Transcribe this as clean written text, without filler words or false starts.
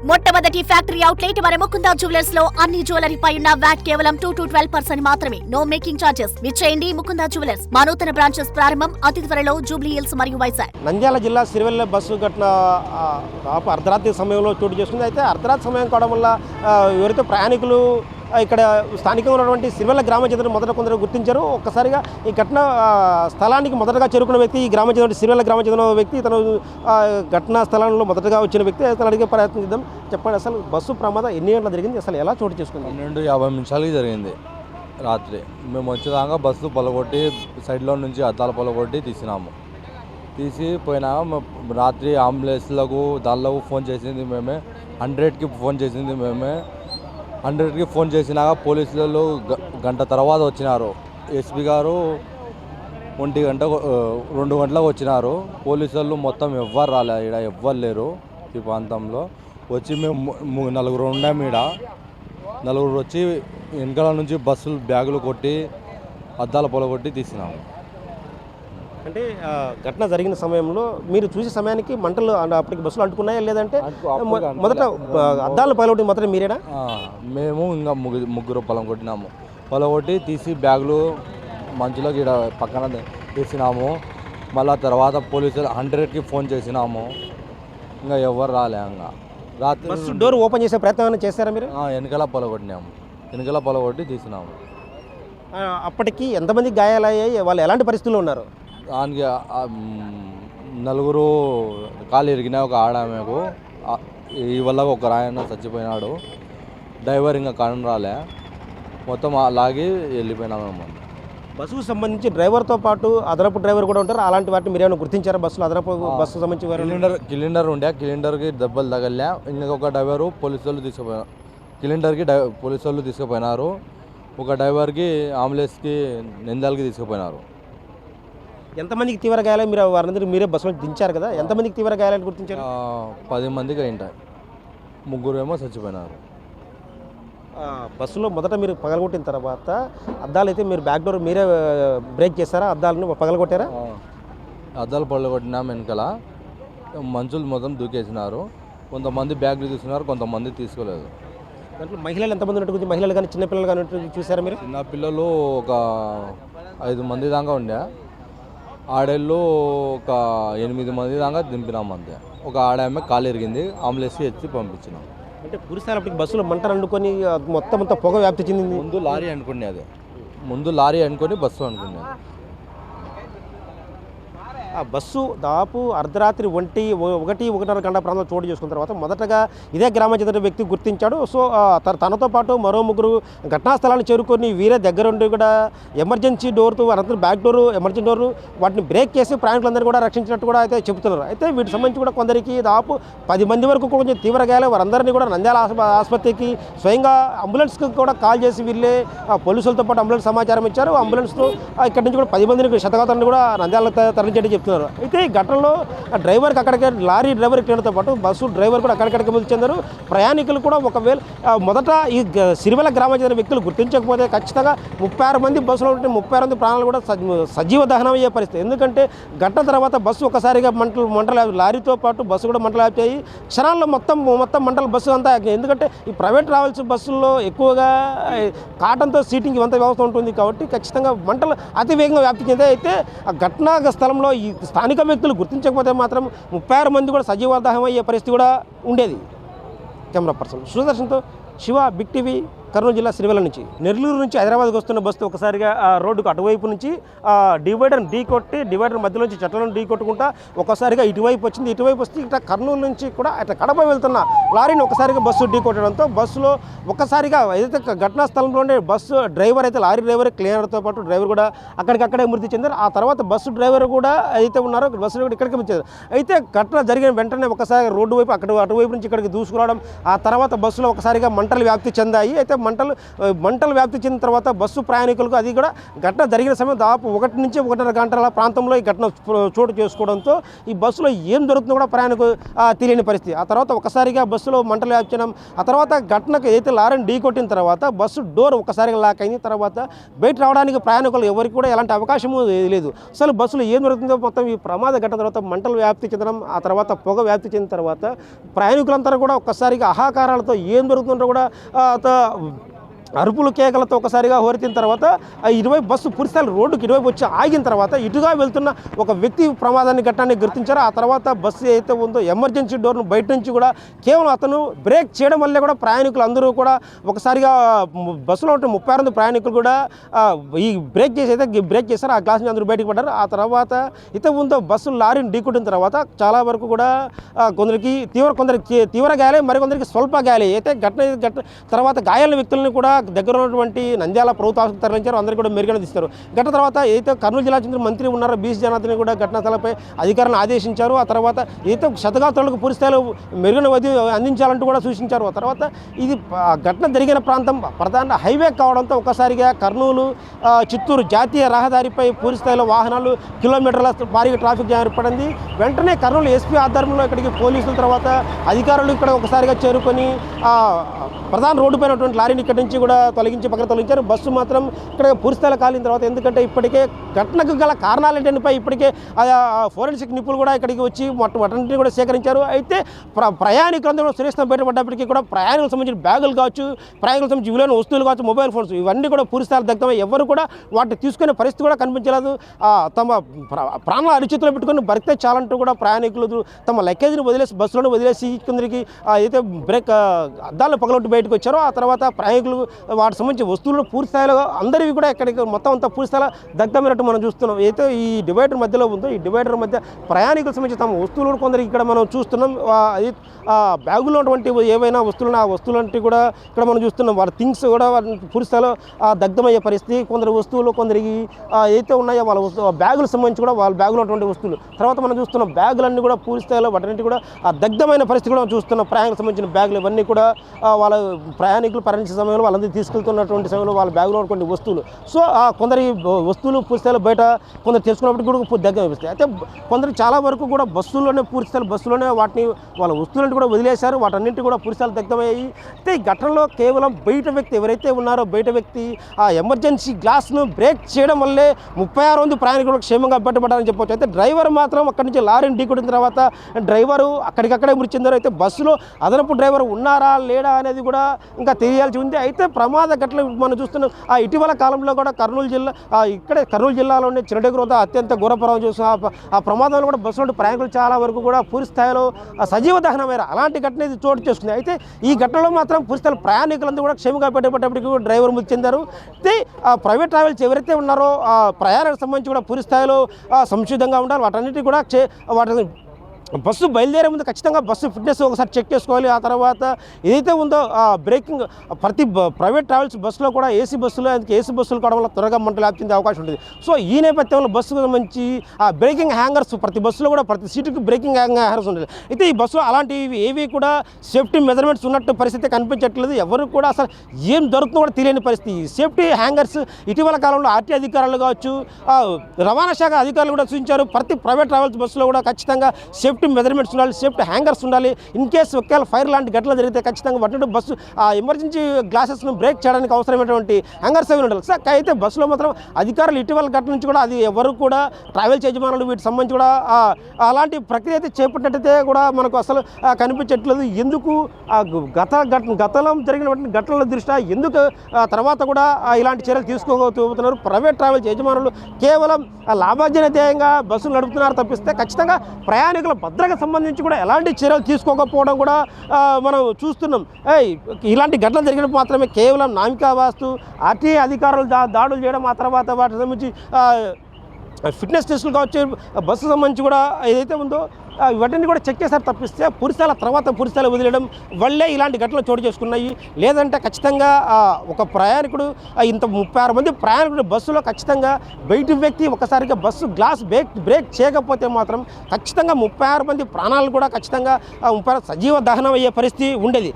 మొట్టమొదటి factory outlet మన Mukunda jewellers లో అన్ని జ్యువెలరీ పై ఉన్న వ్యాట్ కేవలం 2 to 12% మాత్రమే. No making charges. విచ్చేయండి ముకుందా జ్యువెలర్స్. మా నూతన బ్రాంచెస్ ప్రారంభం అతి త్వరలో జూబ్లీ హిల్స్ మరియు వైజాగ్. నంద్యాల జిల్లా సిరివెల్ల బస్సు ఘటన అర్ధరాత్రి సమయంలో చోటు చేసుకుంది. అయితే అర్ధరాత్రి సమయం కావడం వల్ల ఎవరైతే ప్రయాణికులు ఇక్కడ స్థానికంగా ఉన్నటువంటి సిరివెల్ల గ్రామ చెందిన మొదట కొందరు గుర్తించారు. ఒక్కసారిగా ఈ ఘటన స్థలానికి మొదటగా చేరుకున్న వ్యక్తి ఈ గ్రామ చెందిన సిరివెల్ల గ్రామ చెందిన వ్యక్తి, తను ఘటనా స్థలంలో మొదటగా వచ్చిన వ్యక్తి. అతను అడిగే ప్రయత్నం చేద్దాం. చెప్పండి, అసలు బస్సు ప్రమాదం ఎన్ని గంటలు జరిగింది, అసలు ఎలా చోటు చేసుకుంది? 12:50 జరిగింది రాత్రి. మేము వచ్చేదాకా బస్సు పొలగొట్టి సైడ్లో నుంచి అద్దాల పొలగొట్టి తీసి పోయినా రాత్రి అంబులెన్స్లకు దానిలకు ఫోన్ చేసింది మేమే, 100కి ఫోన్ చేసింది మేమే. 100కి ఫోన్ చేసినాక పోలీసులు గంట తర్వాత వచ్చినారు. ఎస్పీ గారు 1 గంట 2 గంటలకు వచ్చినారు. పోలీసులు మొత్తం ఎవ్వరు రాలే, ఇక్కడ ఎవ్వరు లేరు ఈ ప్రాంతంలో. వచ్చి మేము 4 ఉన్నాము. ఇక్కడ 4 వచ్చి వెనకాల నుంచి బస్సులు బ్యాగులు కొట్టి అద్దాల పొలగొట్టి తీసినాము. అంటే ఘటన జరిగిన సమయంలో మీరు చూసే సమయానికి మంటలు అప్పటికి బస్సులు అంటుకున్నాయా, లేదంటే మొదట అద్దాల పొలగొట్టి మాత్రం మీరేనా? మేము ఇంకా ముగ్గురు పొలం కొట్టినాము. పొలగొట్టి తీసి బ్యాగులు మంచులోకి ఇక్కడ పక్కన తీసినాము. మళ్ళీ తర్వాత పోలీసులు 100కి ఫోన్ చేసినాము. ఇంకా ఎవరు రాలే. ఇంకా రాత్రి బస్సు డోర్ ఓపెన్ చేసే ప్రయత్నం చేస్తారా మీరు? వెనకాల పొలగొట్టినాము. వెనకాల పొలగొట్టి తీసినాము. అప్పటికి ఎంతమంది గాయాలయ్యాయి, వాళ్ళు ఎలాంటి పరిస్థితుల్లో ఉన్నారు? దానికి 4 కాలు ఇరిగినాయి. ఒక ఆడామెకు ఈ వల్ల ఒక రాయన్న చచ్చిపోయినాడు. డ్రైవర్ ఇంకా కరణ్ రాలే, మొత్తం లాగి వెళ్ళిపోయినాము. బస్సుకు సంబంధించి డ్రైవర్తో పాటు అదనపు డ్రైవర్ కూడా ఉంటారు. అలాంటి వాటిని మీరేమైనా గుర్తించారా? బస్సులో అదనపు బస్సుకు సంబంధించి కిలిండర్ ఉండే, కిలిండర్కి దెబ్బలు తగలే. ఇంకొక డ్రైవరు పోలీసులు తీసుకుపోయినారు. కిలిండర్కి పోలీసులు తీసుకుపోయినారు. ఒక డ్రైవర్కి అంబులెన్స్కి నంద్యాలకి తీసుకుపోయినారు. ఎంతమందికి తీవ్ర గాయాలు? మీరు వారందరూ మీరే బస్సులో దించారు కదా, ఎంతమందికి తీవ్ర గాయాలని గుర్తించారు? 10 మందికి అయింటాయి. 3 ఏమో చచ్చిపోయినారు. బస్సులో మొదట మీరు పగలగొట్టిన తర్వాత అద్దాలు అయితే మీరు బ్యాక్ డోర్ మీరే బ్రేక్ చేస్తారా? అద్దాలను పగలగొట్టారా? అద్దాలు పగలగొట్టినాము. వెనకాల మనుషులు మొత్తం దూకేసినారు. కొంతమంది బ్యాగ్లు తీసుకున్నారు, కొంతమంది తీసుకోలేదు. దాంట్లో మహిళలు ఎంతమంది ఉన్నట్టు, మహిళలు కానీ చిన్నపిల్లలు కానీ చూసారా మీరు? చిన్నపిల్లలు ఒక 5 మంది దాకా ఉండే. ఆడేళ్ళు ఒక 8 మంది దాకా దింపినాము అంతే. ఒక ఆడామె కాలు ఇరిగింది, అంబులెన్స్కి ఎత్తి పంపించినాం. అంటే పూర్తిస్థాయికి బస్సులో మంటలు అనుకొని మొత్తం పొగ వ్యాప్తి చెందింది. ముందు లారీ అనుకుని బస్సు అనుకునేది. ఆ బస్సు దాదాపు అర్ధరాత్రి 1-1:30 గంట ప్రాంతంలో చోటు చేసుకున్న తర్వాత మొదటగా ఇదే గ్రామ చెందిన వ్యక్తి గుర్తించాడు. సో తనతో పాటు మరో 3 ఘటనా స్థలాన్ని చేరుకొని వీరే దగ్గరుండి కూడా ఎమర్జెన్సీ డోర్తో అనంతరం బ్యాక్ డోరు, ఎమర్జెన్సీ డోరు వాటిని బ్రేక్ చేసి ప్రయాణికులందరూ కూడా రక్షించినట్టు కూడా అయితే చెబుతున్నారు. అయితే వీటికి సంబంధించి కూడా కొందరికి దాదాపు 10 మంది వరకు కొంచెం తీవ్ర గాయాలు. వారందరినీ కూడా నంద్యాల ఆసుపత్రికి స్వయంగా అంబులెన్స్కి కూడా కాల్ చేసి వీళ్ళే పోలీసులతో పాటు అంబులెన్స్ సమాచారం ఇచ్చారు. అంబులెన్స్తో ఇక్కడి నుంచి కూడా 10 మందిని శతగాతాన్ని కూడా నంద్యాల తరలించేట్టు చెప్తున్నారు. అయితే ఈ ఘటనలో డ్రైవర్కి అక్కడికే, లారీ డ్రైవర్కి వెళ్ళడంతో పాటు బస్సు డ్రైవర్ కూడా అక్కడికక్కడికి మృతి చెందారు. ప్రయాణికులు కూడా ఒకవేళ మొదట ఈ సిరివెల్ల గ్రామ చెందిన వ్యక్తులు గుర్తించకపోతే ఖచ్చితంగా 36 మంది బస్సులో ఉంటే 36 మంది ప్రాణాలు కూడా సజీవ దహనం అయ్యే పరిస్థితి. ఎందుకంటే ఘటన తర్వాత బస్సు ఒకసారిగా మంటలు లారీతో పాటు బస్సు కూడా మంటలు ఆపాయి. క్షణాల్లో మొత్తం మంటలు బస్సు అంతా. ఎందుకంటే ఈ ప్రైవేట్ ట్రావెల్స్ బస్సుల్లో ఎక్కువగా కాటన్తో సీటింగ్ ఇవంతా వ్యవస్థ ఉంటుంది కాబట్టి ఖచ్చితంగా మంటలు అతి వేగంగా వ్యాప్తి చెందాయి. అయితే ఆ ఘటనా స్థలంలో ఈ స్థానిక వ్యక్తులు గుర్తించకపోతే మాత్రం 36 మంది కూడా సజీవదాహం అయ్యే పరిస్థితి కూడా ఉండేది. కెమెరా పర్సన్ సుదర్శన్తో శివ, బిగ్ టీవీ, కర్నూలు జిల్లా సిరివెల్ల నుంచి. నెల్లూరు నుంచి హైదరాబాద్కి వస్తున్న బస్సు ఒకసారిగా రోడ్డుకు అటువైపు నుంచి డివైడర్ని ఢీకొట్టి, డివైడర్ మధ్యలో నుంచి చెట్లను ఢీకొట్టుకుంటా ఒకసారిగా ఇటువైపు వచ్చింది. ఇటువైపు వస్తే ఇట్లా కర్నూలు నుంచి కూడా అట్లా కడప వెళ్తున్న లారీని ఒకసారిగా బస్సు ఢీకొట్టడంతో బస్సులో ఒకసారిగా ఏదైతే ఘటనా స్థలంలోనే బస్సు డ్రైవర్ అయితే లారీ డ్రైవర్, క్లీనర్తో పాటు డ్రైవర్ కూడా అక్కడికక్కడే మృతి చెందారు. ఆ తర్వాత బస్సు డ్రైవర్ కూడా అయితే ఉన్నారో బస్సు డ్రైవర్ ఇక్కడికి వచ్చారు. అయితే ఘటన జరిగిన వెంటనే ఒకసారి రోడ్డు వైపు అటువైపు నుంచి ఇక్కడికి దూసుకురావడం, ఆ తర్వాత బస్సులో ఒకసారిగా మంటలు వ్యాప్తి చెందాయి. అయితే మంటలు వ్యాప్తి చెందిన తర్వాత బస్సు ప్రయాణికులకు అది కూడా ఘటన జరిగిన సమయం దాదాపు 1 నుంచి 1:30 గంటల ప్రాంతంలో ఈ ఘటన చోటు చేసుకోవడంతో ఈ బస్సులో ఏం జరుగుతుందో కూడా ప్రయాణికులు తెలియని పరిస్థితి. ఆ తర్వాత ఒకసారిగా బస్సు బస్సులో మంటలు వ్యాపించడం, ఆ తర్వాత ఘటనకు ఏదైతే లారీని ఢీ కొట్టిన తర్వాత బస్సు డోర్ ఒకసారిగా లాక్ అయింది. తర్వాత బయట రావడానికి ప్రయాణికులు ఎవరికి కూడా ఎలాంటి అవకాశము లేదు. అసలు బస్సులో ఏం జరుగుతుందో మొత్తం ఈ ప్రమాద ఘటన తర్వాత మంటలు వ్యాప్తి చెందడం, ఆ తర్వాత పొగ వ్యాప్తి చెందిన తర్వాత ప్రయాణికులంతా కూడా ఒక్కసారిగా ఆహాకారాలతో ఏం జరుగుతుందో కూడా అరుపులు కేకలతో ఒకసారిగా హోరెత్తిన తర్వాత ఇటువైపు బస్సు పూర్తిస్థాయి రోడ్డుకి ఇటువైపు వచ్చి ఆగిన తర్వాత ఇటుగా వెళ్తున్న ఒక వ్యక్తి ప్రమాదాన్ని ఘట్టాన్ని గుర్తించారు. ఆ తర్వాత బస్సు ఏదైతే ఉందో ఎమర్జెన్సీ డోర్ను బయట నుంచి కూడా కేవలం అతను బ్రేక్ చేయడం వల్లే కూడా ప్రయాణికులు అందరూ కూడా ఒకసారిగా బస్సులో ఉంటే 36 ప్రయాణికులు కూడా ఈ బ్రేక్ చేసి అయితే బ్రేక్ చేశారు. ఆ గ్లాస్ నుంచి అందరూ బయటకు పడ్డారు. ఆ తర్వాత ఇతర ఉందో బస్సు లారీని ఢీకొట్టిన తర్వాత చాలా వరకు కూడా కొందరికి తీవ్ర గాయాలే, మరికొందరికి స్వల్ప గాయాలే. అయితే ఘటన తర్వాత గాయాల వ్యక్తులను కూడా దగ్గర ఉన్నటువంటి నంద్యాల ప్రభుత్వ ఆసుపత్రికి తరలించారు. అందరూ కూడా మెరుగైన తీస్తారు. ఘటన తర్వాత ఏదైతే కర్నూలు జిల్లా చెందిన మంత్రి ఉన్నారో బీసీ జనార్దన్ కూడా ఘటనా స్థలంపై అధికారులను ఆదేశించారు. ఆ తర్వాత ఏదైతే క్షతగాత్రులకు పూర్తి స్థాయిలో మెరుగైన వైద్యం అందించాలంటూ కూడా సూచించారు. ఆ తర్వాత ఇది ఘటన జరిగిన ప్రాంతం ప్రధాన హైవే కావడంతో ఒక్కసారిగా కర్నూలు చిత్తూరు జాతీయ రహదారిపై పూర్తి స్థాయిలో వాహనాలు కిలోమీటర్ల భారీగా ట్రాఫిక్ జామ్ ఏర్పడింది. వెంటనే కర్నూలు ఎస్పీ ఆధ్వర్యంలో ఇక్కడికి పోలీసుల తర్వాత అధికారులు ఇక్కడ ఒకసారిగా చేరుకొని ప్రధాన రోడ్డుపైన ఉన్నటువంటి లారీని ఇక్కడి నుంచి కూడా పక్కన తొలగించారు. బస్సు మాత్రం ఇక్కడ పూర్తిస్థాయిలో కాలిన తర్వాత ఎందుకంటే ఇప్పటికే ఘటనకు గల కారణాలేంటిపై ఇప్పటికే ఫోరెన్సిక్ నిపుణులు కూడా ఇక్కడికి వచ్చి వాటన్నింటినీ కూడా సేకరించారు. అయితే ప్రయాణికులందరూ సురక్షితం బయటపడ్డప్పటికీ కూడా ప్రయాణికులకు సంబంధించిన బ్యాగులు కావచ్చు, ప్రయాణికులకు సంబంధించిన విలువైన వస్తువులు కావచ్చు, మొబైల్ ఫోన్స్ ఇవన్నీ కూడా పూర్తిస్థాయిలో దగ్ధమై ఎవరు కూడా వాటిని తీసుకునే పరిస్థితి కూడా కనిపించలేదు. తమ ప్రాణాల అరిచేతులు పెట్టుకుని బరితే చాలంటూ కూడా ప్రయాణికులు తమ లగేజ్ని వదిలేసి బస్సులను వదిలేసి కొందరికి అయితే బ్రేక్ అద్దాలను పగలొట్టి బయటకు వచ్చారో ఆ తర్వాత ప్రయాణికులు వాటికి సంబంధించిన వస్తువులు పూర్తిస్థాయిలో అందరివి కూడా ఇక్కడికి మొత్తం అంతా పూర్తిస్థాయిలో దగ్ధమైనట్టు మనం చూస్తున్నాం. అయితే ఈ డివైడర్ మధ్యలో ఉందో ఈ డివైడర్ మధ్య ప్రయాణికులకు సంబంధించి తమ వస్తువులు కొందరికి ఇక్కడ మనం చూస్తున్నాం. బ్యాగులో ఉన్నటువంటి ఏవైనా వస్తువులు ఆ వస్తువులంటే కూడా ఇక్కడ మనం చూస్తున్నాం. వాళ్ళ థింగ్స్ కూడా పూర్తిస్థాయిలో దగ్ధమయ్యే పరిస్థితి. కొందరు వస్తువులు కొందరికి ఏదైతే ఉన్నాయో వాళ్ళ బ్యాగులకు సంబంధించి కూడా వాళ్ళ బ్యాగులో ఉన్నటువంటి వస్తువులు తర్వాత మనం చూస్తున్నాం బ్యాగులన్నీ కూడా పూర్తిస్థాయిలో వాటి కూడా దగ్ధమైన పరిస్థితి కూడా చూస్తున్నాం. ప్రయాణికులకు సంబంధించిన బ్యాగులు ఇవన్నీ కూడా వాళ్ళ ప్రయాణికులు పర్యటించే సమయంలో వాళ్ళందరూ తీసుకెళ్తున్నటువంటి సమయంలో వాళ్ళ బ్యాగులో ఉన్నటువంటి వస్తువులు కొందరి వస్తువులు పూర్తిస్థాయిలో బయట కొందరు తెలుసుకున్నప్పటికీ కూడా దగ్గర వస్తాయి. అయితే కొందరు చాలా వరకు కూడా బస్సుల్లోనే పూర్తిస్థాయిలో బస్సులోనే వాటిని వాళ్ళ వస్తువులను కూడా వదిలేశారు. వాటన్నింటి కూడా పూర్తిస్థాయిలో దగ్ధమయ్యాయి. అయితే ఈ ఘటనలో కేవలం బయట వ్యక్తి ఎవరైతే ఉన్నారో బయట వ్యక్తి ఆ ఎమర్జెన్సీ గ్లాస్ను బ్రేక్ చేయడం వల్లే 36 మంది ప్రయాణికులు క్షేమంగా బయటపడ్డారని చెప్పవచ్చు. అయితే డ్రైవర్ మాత్రం అక్కడి నుంచి లారీని ఢీకొట్టిన తర్వాత డ్రైవరు అక్కడికక్కడే మృతి చెందారు. అయితే బస్సులో అదనపు డ్రైవర్ ఉన్నారా లేడా అనేది కూడా ఇంకా తెలియాల్సి ఉంది. అయితే ప్రమాద ఘటనలు మనం చూస్తున్నాం. ఇటీవల కాలంలో కూడా కర్నూలు జిల్లాలోని చిరడేగురు వద్ద అత్యంత ఘోరపరం చూస్తున్నాం. ఆ ప్రమాదంలో కూడా బస్సులో ప్రయాణికులు చాలా వరకు కూడా పూర్తి స్థాయిలో సజీవ దహనమయ్యారు. అలాంటి ఘటన ఇది చోటు చేసుకుంది. అయితే ఈ ఘటనలో మాత్రం పూర్తి స్థాయిలో ప్రయాణికులందరూ కూడా క్షేమంగా బయటపడ్డప్పటికీ కూడా డ్రైవర్ మృతి చెందారు. అయితే ప్రైవేట్ ట్రావెల్స్ ఎవరైతే ఉన్నారో ప్రయాణానికి సంబంధించి కూడా పూర్తి స్థాయిలో సంసిద్ధంగా ఉండాలి. వాటన్నిటి కూడా వాటి బస్సు బయలుదేరే ముందు ఖచ్చితంగా బస్సు ఫిట్నెస్ ఒకసారి చెక్ చేసుకోవాలి. ఆ తర్వాత ఏదైతే ఉందో బ్రేకింగ్ ప్రతి ప్రైవేట్ ట్రావెల్స్ బస్సులో కూడా ఏసీ బస్సులు కావడం వల్ల త్వరగా మంటలు వ్యాపించే అవకాశం ఉంటుంది. సో ఈ నేపథ్యంలో బస్సుకు సంబంధించి బ్రేకింగ్ హ్యాంగర్స్ ప్రతి బస్సులో కూడా ప్రతి సీటుకి బ్రేకింగ్ హ్యాంగర్స్ ఉంటుంది. అయితే ఈ బస్సులో అలాంటివి ఏవి కూడా సేఫ్టీ మెజర్మెంట్స్ ఉన్నట్టు పరిస్థితి కనిపించట్లేదు. ఎవరు కూడా అసలు ఏం జరుగుతుందో కూడా తెలియని పరిస్థితి. సేఫ్టీ హ్యాంగర్స్ ఇటీవల కాలంలో ఆర్టీ అధికారులు కావచ్చు, రవాణా శాఖ అధికారులు కూడా సూచించారు. ప్రతి ప్రైవేట్ ట్రావెల్స్ బస్సులో కూడా ఖచ్చితంగా సేఫ్టీ మెజర్మెంట్స్ ఉండాలి, సేఫ్టీ హ్యాంగర్స్ ఉండాలి. ఇన్ కేసు ఒకవేళ ఫైర్ లాంటి ఘటనలు జరిగితే ఖచ్చితంగా వాటి బస్సు ఎమర్జెన్సీ గ్లాసెస్ను బ్రేక్ చేయడానికి అవసరమైనటువంటి హ్యాంగర్స్ అవి ఉండాలి. సార్ అయితే బస్సులో మాత్రం అధికారులు ఇటీవల ఘటన నుంచి కూడా అది ఎవరు కూడా ట్రావెల్స్ యజమానులు వీటికి సంబంధించి కూడా అలాంటి ప్రక్రియ అయితే చేపట్టినట్టయితే కూడా మనకు అసలు కనిపించట్లేదు. ఎందుకు గతంలో జరిగినటువంటి ఘటనల దృష్ట్యా ఎందుకు తర్వాత కూడా ఇలాంటి చర్యలు తీసుకోబోతున్నారు? ప్రైవేట్ ట్రావెల్స్ యజమానులు కేవలం లాభార్జనధ్యేయంగా బస్సులు నడుపుతున్నారు తప్పిస్తే ఖచ్చితంగా ప్రయాణికుల భద్రతకు సంబంధించి కూడా ఎలాంటి చర్యలు తీసుకోకపోవడం కూడా మనం చూస్తున్నాం. ఇలాంటి ఘటనలు జరిగినప్పుడు మాత్రమే కేవలం నామికా వాస్తు ఆర్టీఏ అధికారులు దాడులు చేయడం, ఆ తర్వాత వాటికి సంబంధించి ఫిట్నెస్ టెస్టులు కావచ్చు, బస్సు సంబంధించి కూడా ఏదైతే ఉందో వాటిని కూడా చెక్ చేశారు తప్పిస్తే పూర్తిస్థాయిలో వదిలేయడం వల్లే ఇలాంటి ఘటనలు చోటు చేసుకున్నాయి. లేదంటే ఖచ్చితంగా ఒక ప్రయాణికుడు ఇంత 36 మంది ప్రయాణికుడు బస్సులో ఖచ్చితంగా బయట వ్యక్తి ఒకసారిగా బస్సు గ్లాస్ బ్రేక్ చేయకపోతే మాత్రం ఖచ్చితంగా 36 మంది ప్రాణాలు కూడా ఖచ్చితంగా 36 సజీవ దహనం అయ్యే పరిస్థితి ఉండేది.